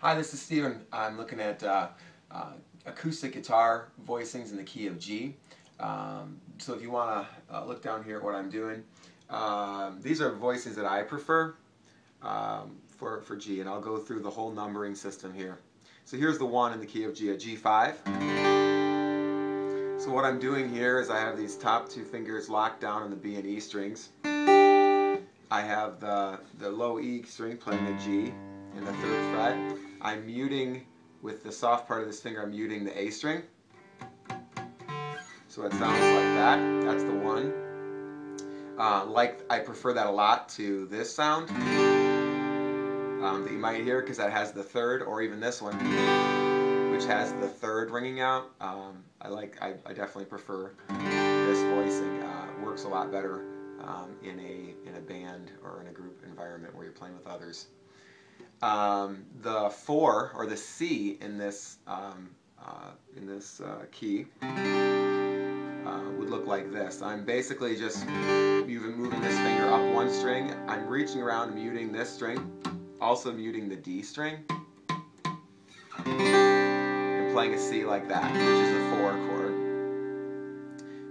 Hi, this is Steven. I'm looking at acoustic guitar voicings in the key of G. So if you want to look down here at what I'm doing, these are voicings that I prefer for G, and I'll go through the whole numbering system here. So here's the one in the key of G at G5. So what I'm doing here is I have these top two fingers locked down on the B and E strings. I have the low E string playing the G in the 3rd fret. I'm muting with the soft part of this finger, I'm muting the A string. So it sounds like that. That's the one. I prefer that a lot to this sound that you might hear, because that has the 3rd, or even this one, which has the 3rd ringing out. I definitely prefer this voicing. Works a lot better in a band or in a group environment where you're playing with others. The 4, or the C in this key would look like this. I'm basically just moving this finger up one string. I'm reaching around, muting this string, also muting the D string, and playing a C like that, which is a 4 chord.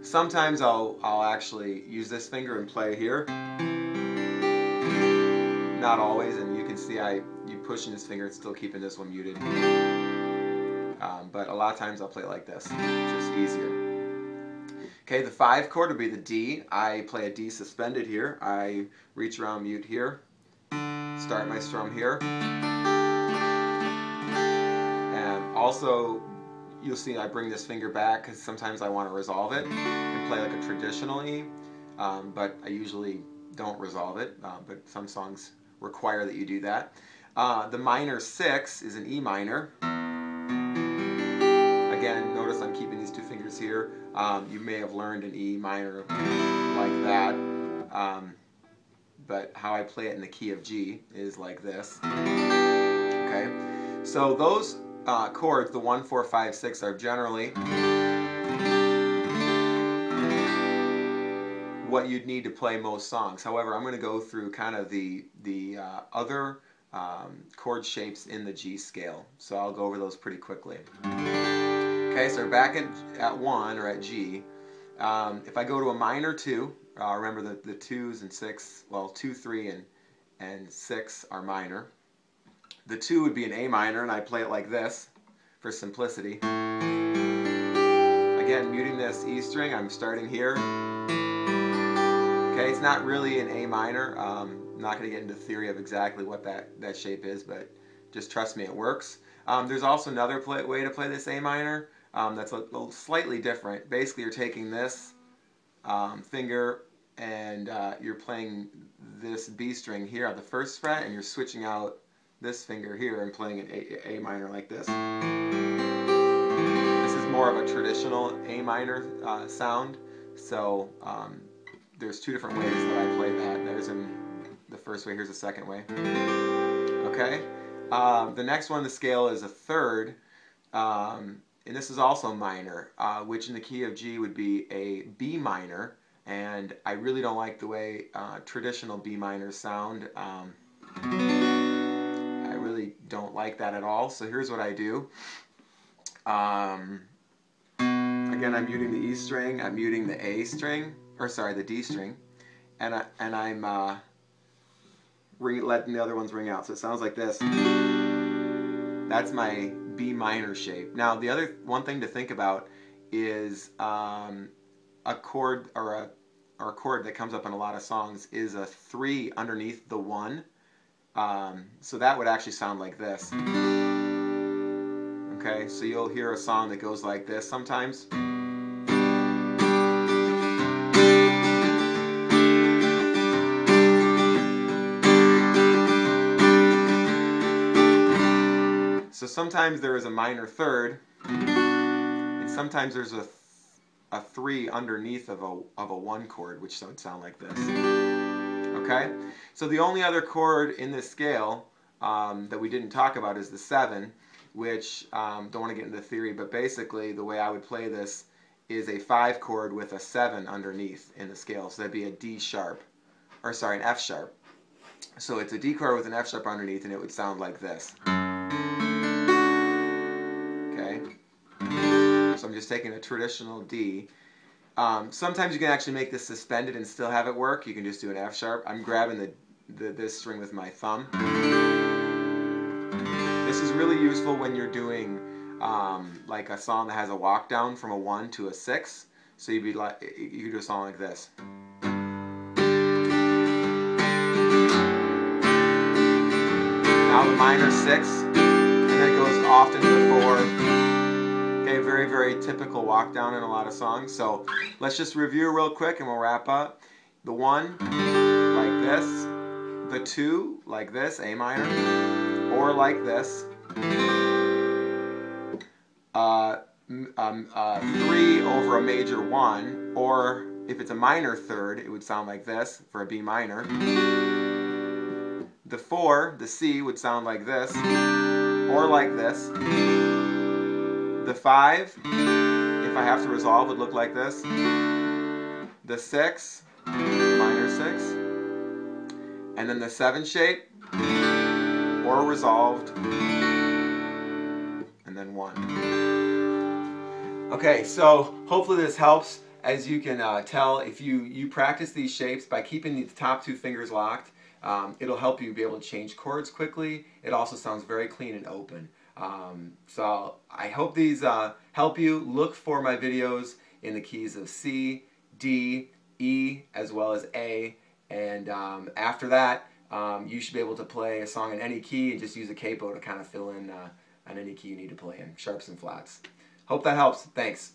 Sometimes I'll actually use this finger and play here. Not always, and you can see you pushing this finger, it's still keeping this one muted. But a lot of times I'll play it like this, just easier. Okay, the 5 chord would be the D. I play a D suspended here. I reach around, mute here, start my strum here. And also, you'll see I bring this finger back because sometimes I want to resolve it and play like a traditional E, but I usually don't resolve it, but some songs require that you do that. The minor 6 is an E minor. Again, notice I'm keeping these two fingers here. You may have learned an E minor like that, but how I play it in the key of G is like this. Okay, so those chords, the 1, 4, 5, 6, are generally what you'd need to play most songs. However, I'm going to go through kind of the other chord shapes in the G scale. So I'll go over those pretty quickly. Okay, so we're back at 1, or at G. If I go to a minor 2, remember the 2s and 6, well, 2, 3, and 6 are minor. The 2 would be an A minor, and I play it like this for simplicity. Again, muting this E string, I'm starting here. Okay, it's not really an A minor. I'm not going to get into the theory of exactly what that shape is, but just trust me, it works. There's also another way to play this A minor that's a slightly different. Basically, you're taking this finger and you're playing this B string here on the 1st fret, and you're switching out this finger here and playing an A minor like this. This is more of a traditional A minor sound, so there's 2 different ways that I play that. There's the first way, here's the second way. Okay, the next one on the scale is a 3rd, and this is also minor, which in the key of G would be a B minor, and I really don't like the way traditional B minors sound. I really don't like that at all, so here's what I do. Again, I'm muting the E string, I'm muting the A string, or sorry, the D string, and I'm letting the other ones ring out. So it sounds like this. That's my B minor shape. Now, the other one thing to think about is a chord, or a chord that comes up in a lot of songs is a 3 underneath the 1. So that would actually sound like this. Okay, so you'll hear a song that goes like this sometimes. So sometimes there is a minor 3rd, and sometimes there's a 3 underneath of a 1 chord, which would sound like this. Okay? So the only other chord in this scale that we didn't talk about is the 7, which, don't want to get into the theory, but basically the way I would play this is a 5 chord with a 7 underneath in the scale. So that'd be a D sharp, or sorry, an F sharp. So it's a D chord with an F sharp underneath, and it would sound like this. Okay, so I'm just taking a traditional D. Sometimes you can actually make this suspended and still have it work. You can just do an F sharp. I'm grabbing this string with my thumb. This is really useful when you're doing like a song that has a walk down from a 1 to a 6. So you could do a song like this. Now the minor 6, and then it goes off into the 4. Okay, very, very typical walk down in a lot of songs. So let's just review real quick and we'll wrap up. The 1, like this. The 2, like this, A minor. Or like this. 3 over a major 1. Or if it's a minor third, it would sound like this for a B minor. The 4, the C, would sound like this, or like this. The 5, if I have to resolve, would look like this. The 6, minor 6. And then the 7 shape, or resolved, and then 1. Okay, so hopefully this helps. As you can tell, if you practice these shapes by keeping the top 2 fingers locked, it'll help you be able to change chords quickly. It also sounds very clean and open. So I hope these help you. Look for my videos in the keys of C, D, E, as well as A. And after that, you should be able to play a song in any key and just use a capo to kind of fill in on any key you need to play in, sharps and flats. Hope that helps. Thanks.